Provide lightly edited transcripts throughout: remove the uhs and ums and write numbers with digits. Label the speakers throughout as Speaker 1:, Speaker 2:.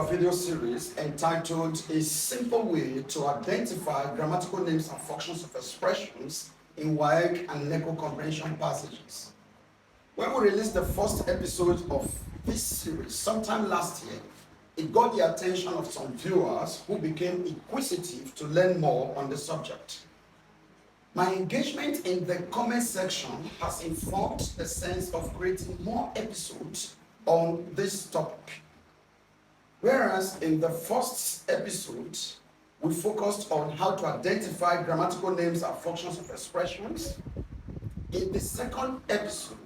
Speaker 1: video series entitled A Simple Way to Identify Grammatical Names and Functions of Expressions in WAEC and NECO Comprehension passages. When we released the first episode of this series sometime last year, it got the attention of some viewers who became inquisitive to learn more on the subject. My engagement in the comment section has informed the sense of creating more episodes on this topic. Whereas in the first episode, we focused on how to identify grammatical names and functions of expressions. In the second episode,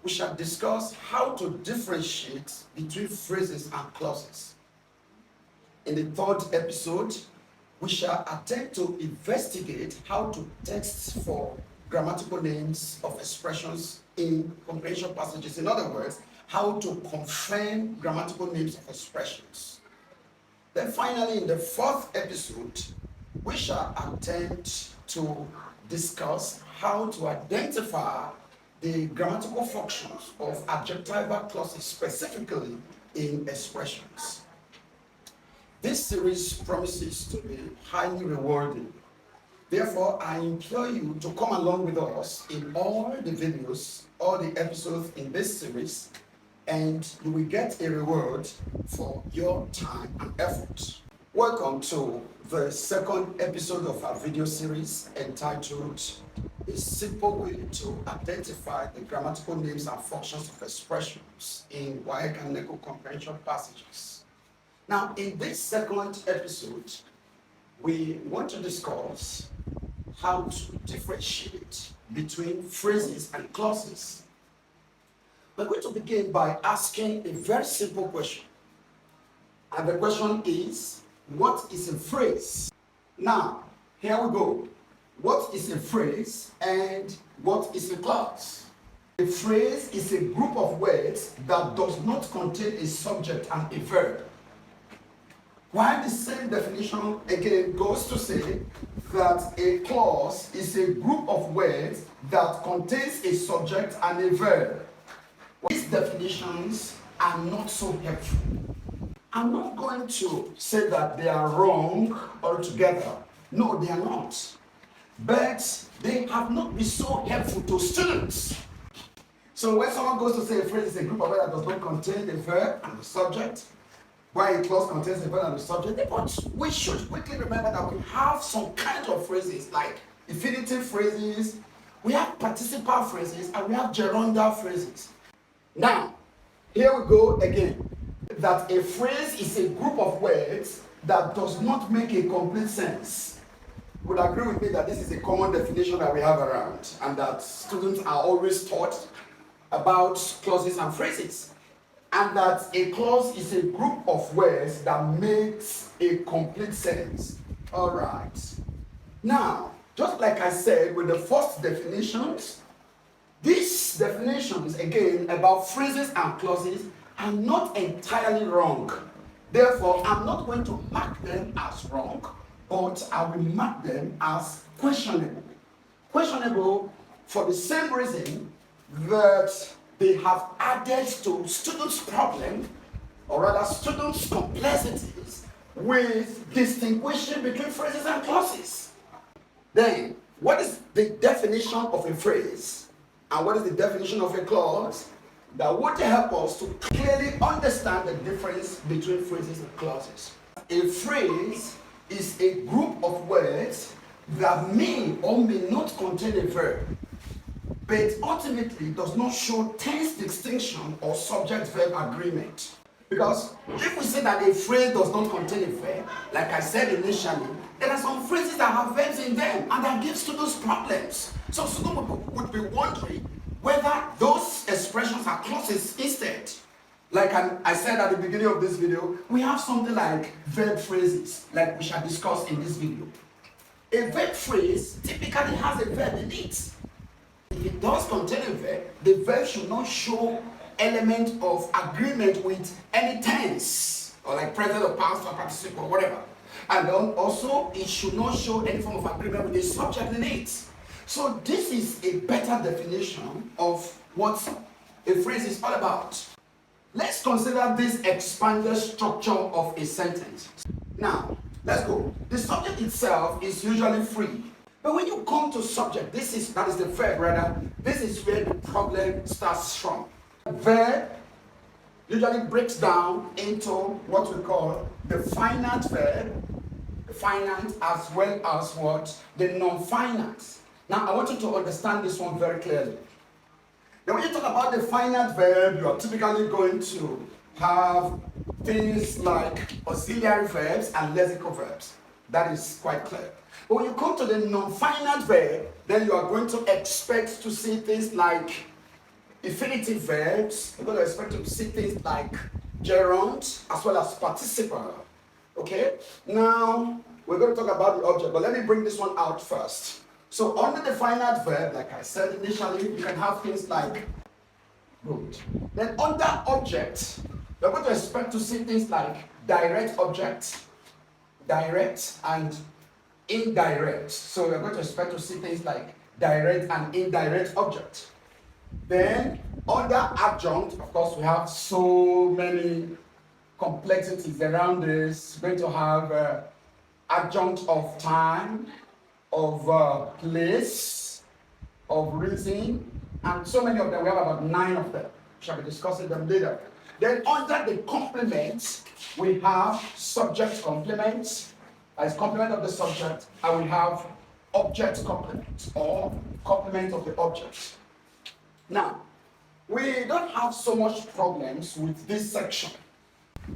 Speaker 1: we shall discuss how to differentiate between phrases and clauses. In the third episode, we shall attempt to investigate how to text for grammatical names of expressions in comprehension passages. In other words, how to confirm grammatical names of expressions. Then finally, in the fourth episode, we shall attempt to discuss how to identify the grammatical functions of adjectival clauses, specifically in expressions. This series promises to be highly rewarding. Therefore, I implore you to come along with us in all the videos, all the episodes in this series, and you will get a reward for your time and effort. Welcome to the second episode of our video series entitled A Simple Way to Identify the Grammatical Names and Functions of Expressions in WAEC and NECO Comprehension passages. Now, in this second episode, we want to discuss how to differentiate between phrases and clauses. We're going to begin by asking a very simple question. And the question is, what is a phrase? Now, here we go. What is a phrase and what is a clause? A phrase is a group of words that does not contain a subject and a verb. While the same definition again goes to say that a clause is a group of words that contains a subject and a verb. These definitions are not so helpful. I'm not going to say that they are wrong altogether. No, they are not. But they have not been so helpful to students. So when someone goes to say a phrase is a group of words that does not contain a verb and a subject, while a clause contains a verb and a subject, but we should quickly remember that we have some kind of phrases like infinitive phrases, we have participial phrases, and we have gerundal phrases. Now, here we go again. That a phrase is a group of words that does not make a complete sense. You would agree with me that this is a common definition that we have around, and that students are always taught about clauses and phrases. And that a clause is a group of words that makes a complete sense. All right. Now, just like I said with the first definitions, these definitions, again, about phrases and clauses are not entirely wrong. Therefore, I'm not going to mark them as wrong, but I will mark them as questionable. Questionable for the same reason that they have added to students' problem, or rather students' complexities, with distinguishing between phrases and clauses. Then, what is the definition of a phrase? And what is the definition of a clause? That would help us to clearly understand the difference between phrases and clauses. A phrase is a group of words that may or may not contain a verb, but ultimately does not show tense distinction or subject-verb agreement. Because if we say that a phrase does not contain a verb, like I said initially, there are some phrases that have verbs in them and that give students problems. So students would be wondering whether those expressions are clauses instead. Like I said at the beginning of this video, we have something like verb phrases, like we shall discuss in this video. A verb phrase typically has a verb in it. If it does contain a verb, the verb should not show element of agreement with any tense, or like present or past or participle or whatever. And then also, it should not show any form of agreement with the subject in it. So this is a better definition of what a phrase is all about. Let's consider this expanded structure of a sentence. Now, let's go. The subject itself is usually free. But when you come to subject, that is the verb rather, this is where the problem starts from. Verb usually breaks down into what we call the finite verb, the finite as well as what? The non-finite. Now, I want you to understand this one very clearly. Now, when you talk about the finite verb, you are typically going to have things like auxiliary verbs and lexical verbs. That is quite clear. But when you come to the non-finite verb, then you are going to expect to see things like infinitive verbs. You're going to expect to see things like gerund as well as participial. Okay? Now, we're going to talk about the object, but let me bring this one out first. So under the finite verb, like I said initially, you can have things like good. Then under object, you're going to expect to see things like direct object, direct and indirect. So you're going to expect to see things like direct and indirect object. Then under adjunct, of course, we have so many complexities around this. We're going to have adjunct of time, of place, of reason, and so many of them. We have about 9 of them. We shall be discussing them later. Then under the complement, we have subject complement as complement of the subject, and we have object complement or complement of the object. Now, we don't have so much problems with this section.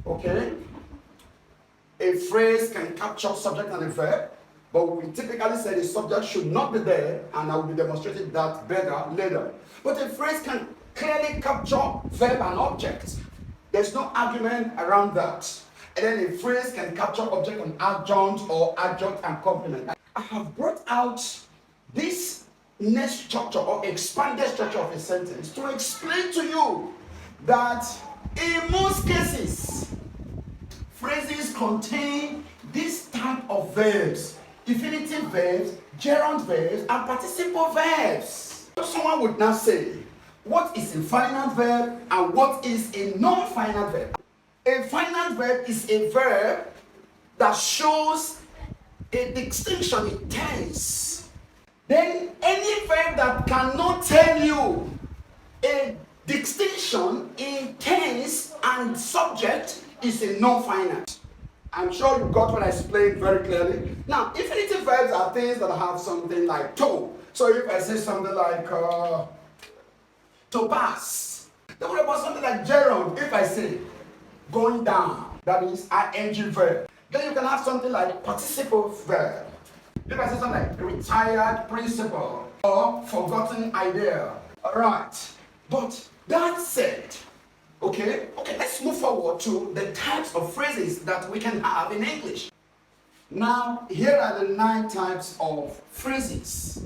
Speaker 1: Okay? A phrase can capture subject and a verb, but we typically say the subject should not be there, and I will be demonstrating that better later. But a phrase can clearly capture verb and object. There's no argument around that. And then a phrase can capture object and adjunct or adjunct and complement. I have brought out this next structure or expanded structure of a sentence to explain to you that in most cases, phrases contain this type of verbs: infinitive verbs, gerund verbs, and participial verbs. So someone would now say, what is a finite verb and what is a non-finite verb? A finite verb is a verb that shows a distinction in tense. Then any verb that cannot tell you a distinction in tense and subject is a non-finite. I'm sure you got what I explained very clearly. Now, infinitive verbs are things that have something like to. So if I say something like to pass, then what about something like gerund? If I say going down, that is ing verb. Then you can have something like participial verb. If I say something like retired principle or forgotten idea. Alright, but that said, okay, let's move forward to the types of phrases that we can have in English. Now, here are the 9 types of phrases: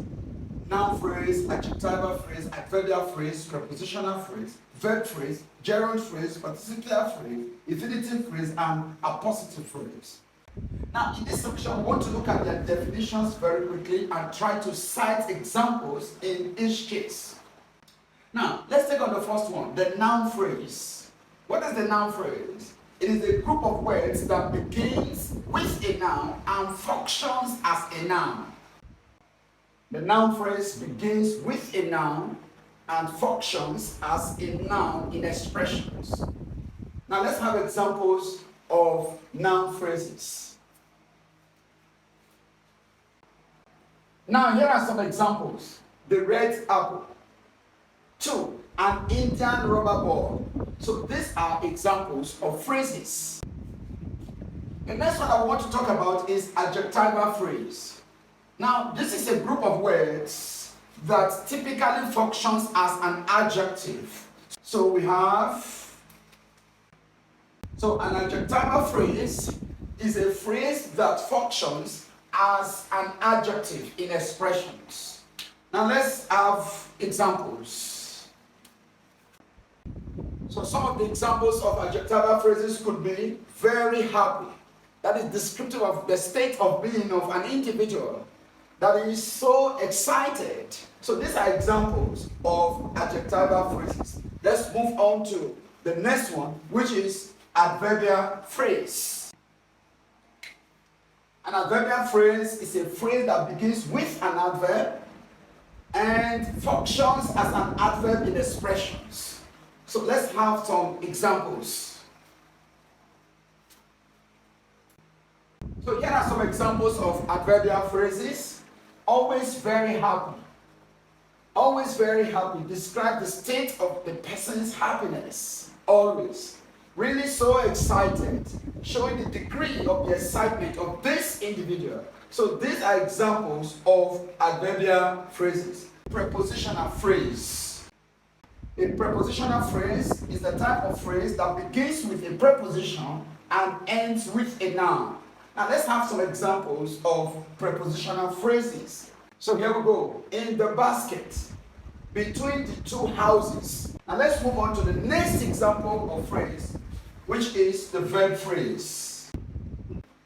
Speaker 1: noun phrase, adjectival phrase, adverbial phrase, prepositional phrase, verb phrase, gerund phrase, participial phrase, infinitive phrase, and appositive phrase. Now, in this section, we want to look at their definitions very quickly and try to cite examples in each case. Now, let's take on the first one, the noun phrase. What is the noun phrase? It is a group of words that begins with a noun and functions as a noun. The noun phrase begins with a noun and functions as a noun in expressions. Now let's have examples of noun phrases. Now here are some examples. The red apple. 2. An Indian rubber ball. So these are examples of phrases. The next one I want to talk about is adjectival phrase. Now, this is a group of words that typically functions as an adjective. So we have, an adjectival phrase is a phrase that functions as an adjective in expressions. Now let's have examples. So some of the examples of adjectival phrases could be very happy. That is descriptive of the state of being of an individual that is so excited. So these are examples of adjectival phrases. Let's move on to the the next one, which is adverbial phrase. An adverbial phrase is a phrase that begins with an adverb and functions as an adverb in expressions. So let's have some examples. So here are some examples of adverbial phrases. Always very happy. Always very happy. Describe the state of the person's happiness. Always. Really so excited. Showing the degree of the excitement of this individual. So these are examples of adverbial phrases. Prepositional phrase. A prepositional phrase is the type of phrase that begins with a preposition and ends with a noun. Now let's have some examples of prepositional phrases. So here we go. In the basket, between the two houses. Now let's move on to the next example of phrase, which is the verb phrase.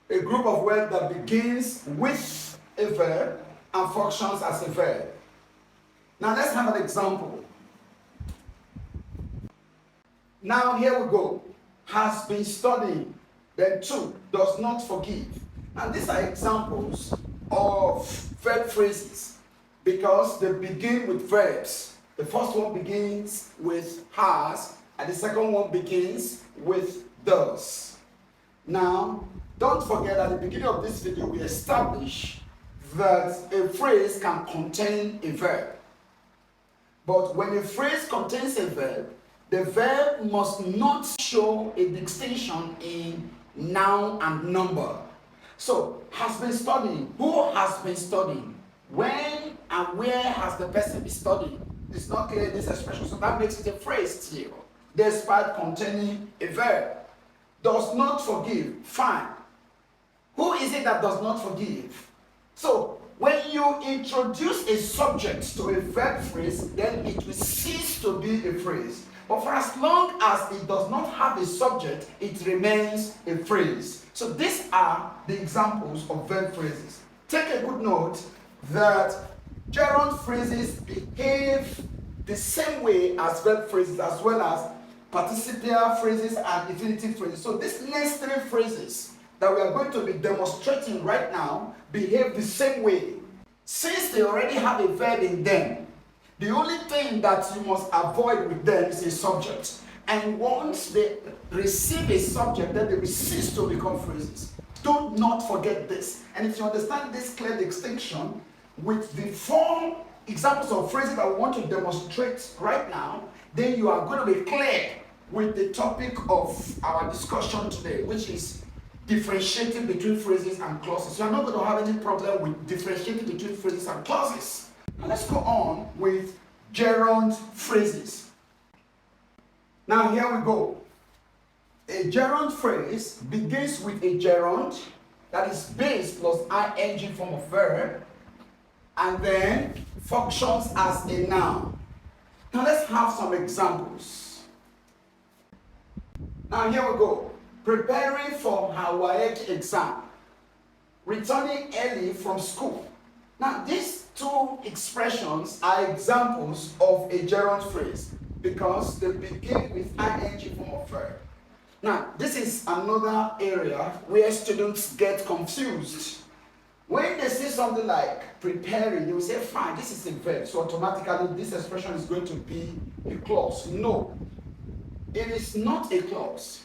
Speaker 1: A group of words that begins with a verb and functions as a verb. Now let's have an example. Now here we go. Has been studying. Then 2, does not forgive. And these are examples of verb phrases because they begin with verbs. The first one begins with has, and the second one begins with does. Now, don't forget at the beginning of this video we established that a phrase can contain a verb. But when a phrase contains a verb, the verb must not show a distinction in noun and number. So, has been studying. Who has been studying? When and where has the person been studying? It's not clear in this expression, so that makes it a phrase still, despite containing a verb. Does not forgive. Fine. Who is it that does not forgive? So, when you introduce a subject to a verb phrase, then it will cease to be a phrase. But for as long as it does not have a subject, it remains a phrase. So these are the examples of verb phrases. Take a good note that gerund phrases behave the same way as verb phrases, as well as participial phrases and infinitive phrases. So these next 3 phrases that we are going to be demonstrating right now behave the same way. Since they already have a verb in them, the only thing that you must avoid with them is a subject. And once they receive a subject, then they will cease to become phrases. Do not forget this. And if you understand this clear distinction with the 4 examples of phrases that we want to demonstrate right now, then you are going to be clear with the topic of our discussion today, which is differentiating between phrases and clauses. You are not going to have any problem with differentiating between phrases and clauses. Now let's go on with gerund phrases. Now here we go. A gerund phrase begins with a gerund, that is base plus ing form of verb, and then functions as a noun. Now let's have some examples. Now here we go. Preparing for her WAEC exam. Returning early from school. Now these 2 expressions are examples of a gerund phrase because they begin with ing form of verb. Now this is another area where students get confused. When they say something like preparing, they will say, fine, this is a verb, so automatically this expression is going to be a clause. No, it is not a clause.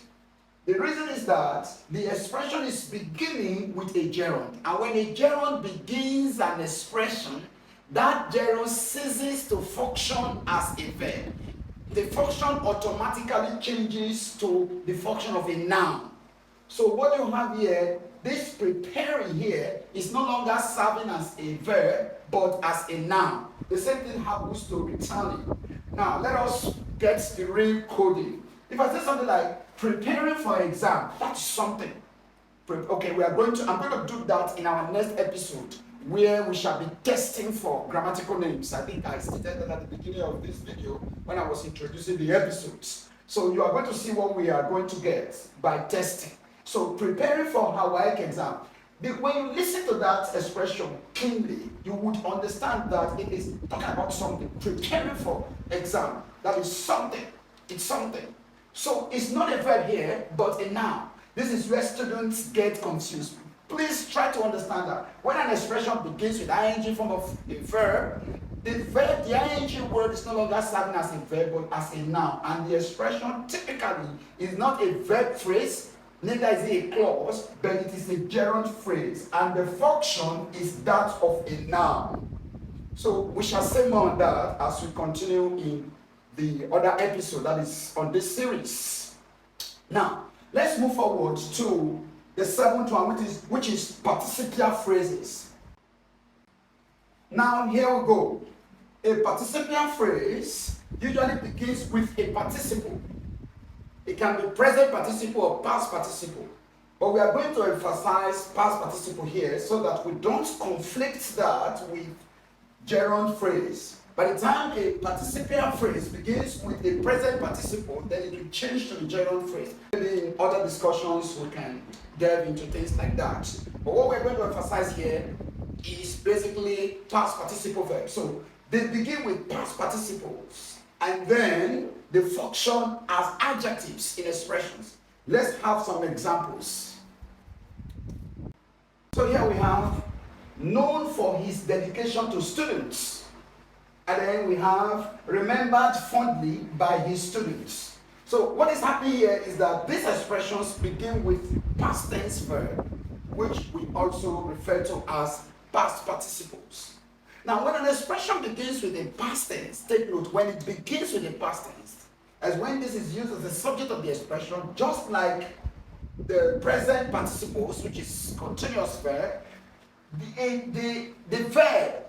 Speaker 1: The reason is that the expression is beginning with a gerund. And when a gerund begins an expression, that gerund ceases to function as a verb. The function automatically changes to the function of a noun. So what you have here, this preparing here is no longer serving as a verb, but as a noun. The same thing happens to returning. Now, let us get the real coding. If I say something like, preparing for exam, that's something. Okay, I'm going to do that in our next episode where we shall be testing for grammatical names. I think I stated that at the beginning of this video when I was introducing the episodes. So you are going to see what we are going to get by testing. So preparing for her WAEC exam. When you listen to that expression keenly, you would understand that it is talking about something. Preparing for exam, that is something. It's something. So it's not a verb here, but a noun. This is where students get confused. Please try to understand that when an expression begins with ing form of a verb, the ing word is no longer serving as a verb but as a noun, and the expression typically is not a verb phrase, neither is it a clause, but it is a gerund phrase, and the function is that of a noun. So we shall say more on that as we continue in the other episode that is on this series. Now, let's move forward to the seventh one, which is participial phrases. Now, here we go. A participial phrase usually begins with a participle. It can be present participle or past participle. But we are going to emphasize past participle here so that we don't conflict that with gerund phrase. By the time a participial phrase begins with a present participle, then it will change to the gerund phrase. Maybe in other discussions we can delve into things like that. But what we're going to emphasize here is basically past participle verbs. So they begin with past participles and then they function as adjectives in expressions. Let's have some examples. So here we have known for his dedication to students. And then we have remembered fondly by his students. So what is happening here is that these expressions begin with past tense verb, which we also refer to as past participles. Now, when an expression begins with a past tense, take note, when it begins with a past tense, as when this is used as the subject of the expression, just like the present participles, which is continuous verb, the verb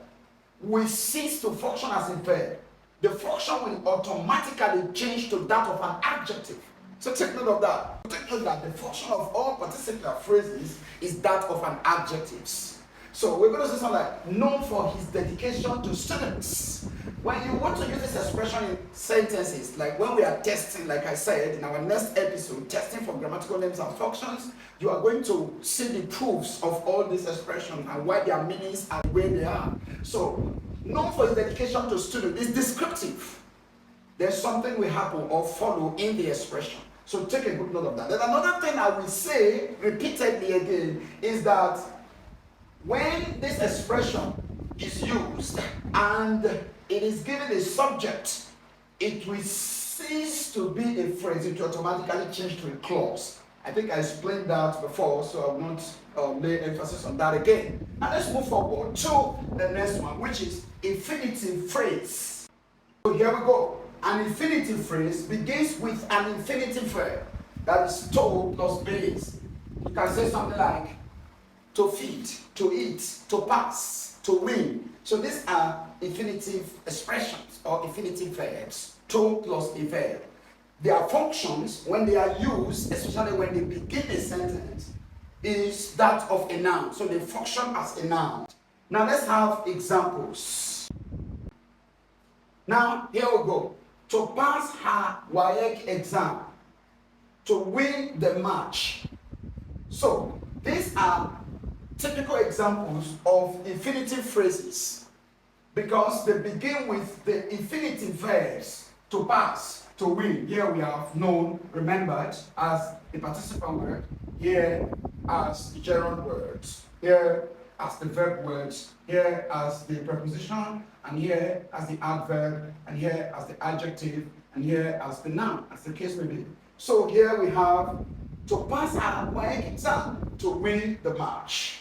Speaker 1: will cease to function as a verb. The function will automatically change to that of an adjective. So take note of that. Take note that the function of all participial phrases is that of an adjectives. So we're going to say something like known for his dedication to students. When you want to use this expression in sentences, like when we are testing, like I said in our next episode, testing for grammatical names and functions, you are going to see the proofs of all these expressions and why their meanings are the way they are. So, known for his dedication to students is descriptive. There's something will happen or follow in the expression. So take a good note of that. Then another thing I will say repeatedly again is that when this expression is used and it is given a subject, it will cease to be a phrase. It will automatically change to a clause. I think I explained that before, so I will not lay emphasis on that again. And let's move forward to the next one, which is infinitive phrase. So here we go. An infinitive phrase begins with an infinitive verb that is to plus base. You can say something like to feed, to eat, to pass, to win. So these are infinitive expressions or infinitive verbs, to plus a verb. Their functions, when they are used, especially when they begin a sentence, is that of a noun. So they function as a noun. Now let's have examples. Now, here we go. To pass her WAEC exam, to win the match. So these are typical examples of infinitive phrases because they begin with the infinitive verbs to pass, to win. Here we have known, remembered as the participle word, here as the gerund words, here as the verb words, here as the preposition, and here as the adverb, and here as the adjective, and here as the noun, as the case may be. So here we have to pass our WAEC exam, to win the match.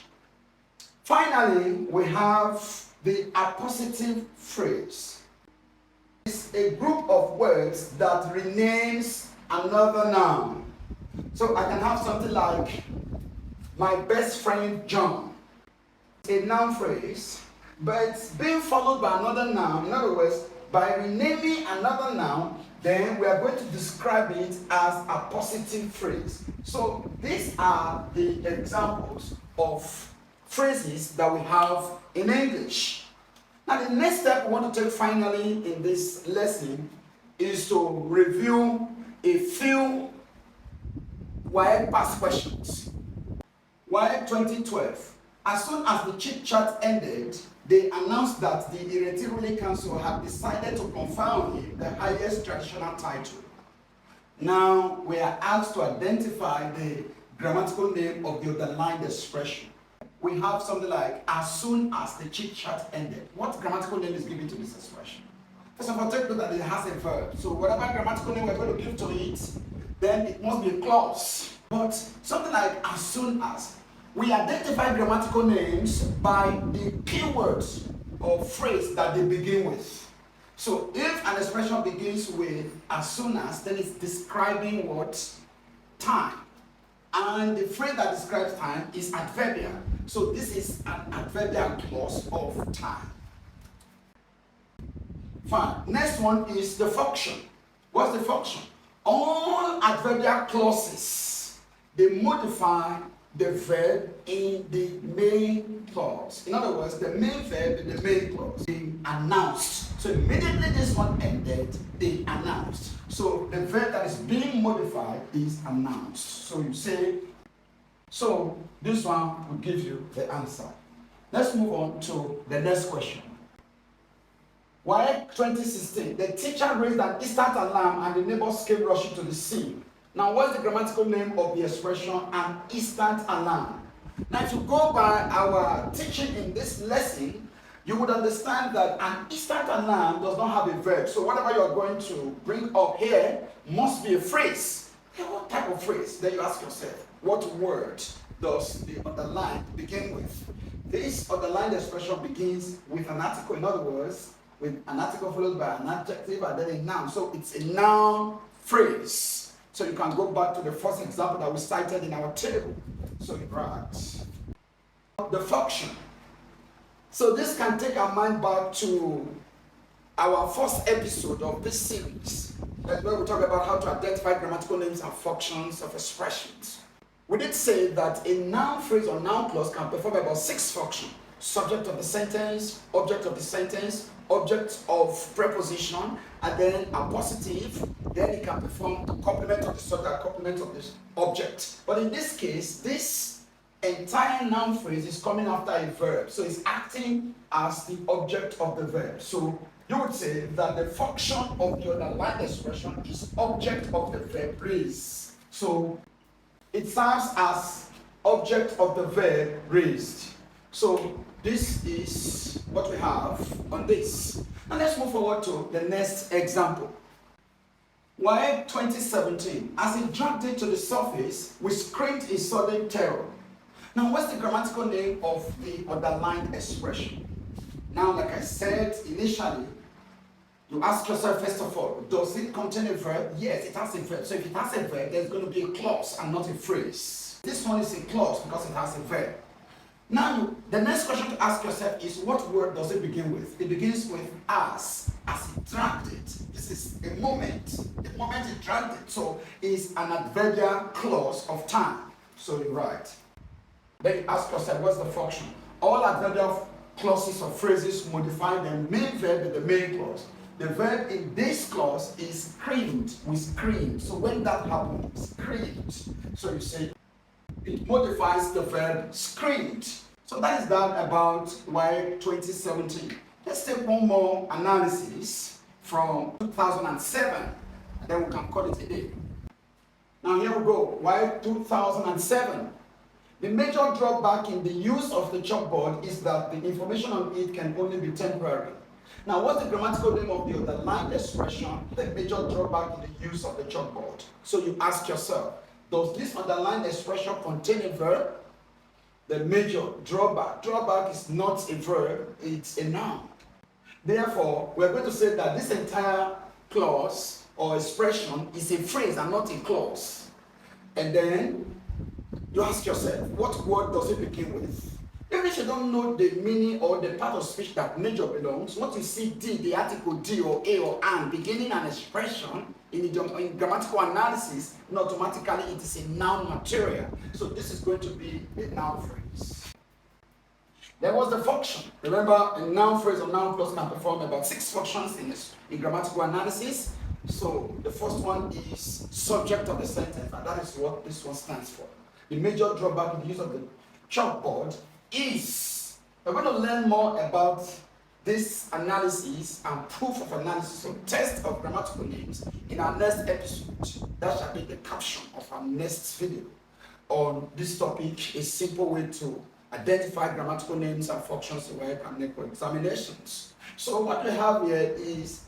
Speaker 1: Finally, we have the appositive phrase. It's a group of words that renames another noun. So I can have something like my best friend John. A noun phrase, but being followed by another noun. In other words, by renaming another noun, then we are going to describe it as a positive phrase. So these are the examples of phrases that we have in English. Now the next step we want to take finally in this lesson is to review a few WAEC past questions. WAEC 2012. As soon as the chit chat ended, they announced that the Irretiruli Council had decided to confer on him the highest traditional title. Now we are asked to identify the grammatical name of the underlined expression. We have something like, as soon as the chit chat ended. What grammatical name is given to this expression? First of all, take note that it has a verb. So whatever grammatical name we're going to give to it, then it must be a clause. But something like as soon as, we identify grammatical names by the keywords or phrase that they begin with. So if an expression begins with as soon as, then it's describing what? Time. And the phrase that describes time is adverbial. So this is an adverbial clause of time. Fine. Next one is the function. What's the function? All adverbial clauses, they modify the verb in the main clause. In other words, the main verb in the main clause being announced. So immediately this one ended, they announced. So the verb that is being modified is announced. So you say, so this one will give you the answer. Let's move on to the next question. WAEC 2016, the teacher raised an instant alarm and the neighbors came rushing to the scene. Now, what's the grammatical name of the expression an instant alarm? Now, if you go by our teaching in this lesson, you would understand that an instant alarm does not have a verb. So whatever you are going to bring up here must be a phrase. What type of phrase? Then you ask yourself, what word does the underline begin with? This underlined expression begins with an article. In other words, with an article followed by an adjective and then a noun. So it's a noun phrase. So you can go back to the first example that we cited in our table. So you write the function. So this can take our mind back to our first episode of this series. That's where we talk about how to identify grammatical names and functions of expressions. We did say that a noun phrase or noun clause can perform about 6 functions. Subject of the sentence, object of the sentence, object of preposition, and then appositive. Then it can perform the complement of the subject, complement of the object. But in this case, this entire noun phrase is coming after a verb. So it's acting as the object of the verb. So you would say that the function of the underlined expression is object of the verb raised. So it serves as object of the verb raised. So this is what we have on this. And let's move forward to the next example. WAEC 2017, as it dragged it to the surface, we screamed in sudden terror. Now, what's the grammatical name of the underlined expression? Now, like I said initially, you ask yourself first of all, does it contain a verb? Yes, it has a verb. So if it has a verb, there's going to be a clause and not a phrase. This one is a clause because it has a verb. Now, the next question to ask yourself is, what word does it begin with? It begins with as it dragged it. This is a moment. The moment it dragged it. So it's an adverbial clause of time. So you write. Then you ask yourself, what's the function? All adverbial clauses or phrases modify the main verb in the main clause. The verb in this clause is screamed. We screamed. So when that happens, screamed. So you say, it modifies the verb screamed. So that is that about WAEC 2017. Let's take one more analysis from 2007, and then we can call it a day. Now here we go, WAEC 2007. The major drawback in the use of the chalkboard is that the information on it can only be temporary. Now, what's the grammatical name of the underlined expression? The major drawback in the use of the chalkboard. So you ask yourself, does this underlined expression contain a verb? The major drawback. Drawback is not a verb, it's a noun. Therefore, we're going to say that this entire clause or expression is a phrase and not a clause. And then you ask yourself, what word does it begin with? Even if you don't know the meaning or the part of speech that major belongs, once you see D, the article D or A or an beginning an expression in grammatical analysis, automatically it is a noun material. So this is going to be a noun phrase. There was the function. Remember, a noun phrase or noun clause can perform about 6 functions in grammatical analysis. So the first one is subject of the sentence, and that is what this one stands for. The major drawback in the use of the chalkboard is, we're going to learn more about this analysis and proof of analysis or test of grammatical names in our next episode. That shall be the caption of our next video on this topic, a simple way to identify grammatical names and functions in WAEC and NECO examinations. So what we have here is,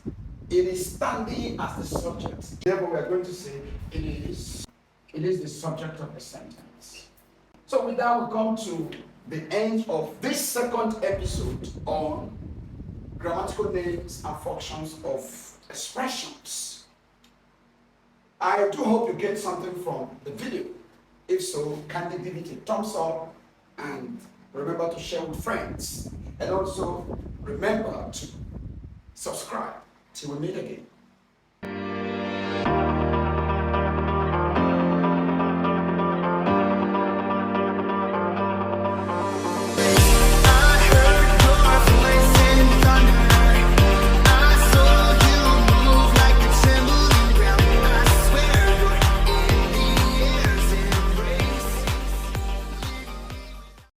Speaker 1: it is standing as the subject. Therefore, we are going to say it is the subject of the sentence. So with that, we come to the end of this second episode on grammatical names and functions of expressions. I do hope you get something from the video. If so, kindly give it a thumbs up and remember to share with friends. And also remember to subscribe till we meet again.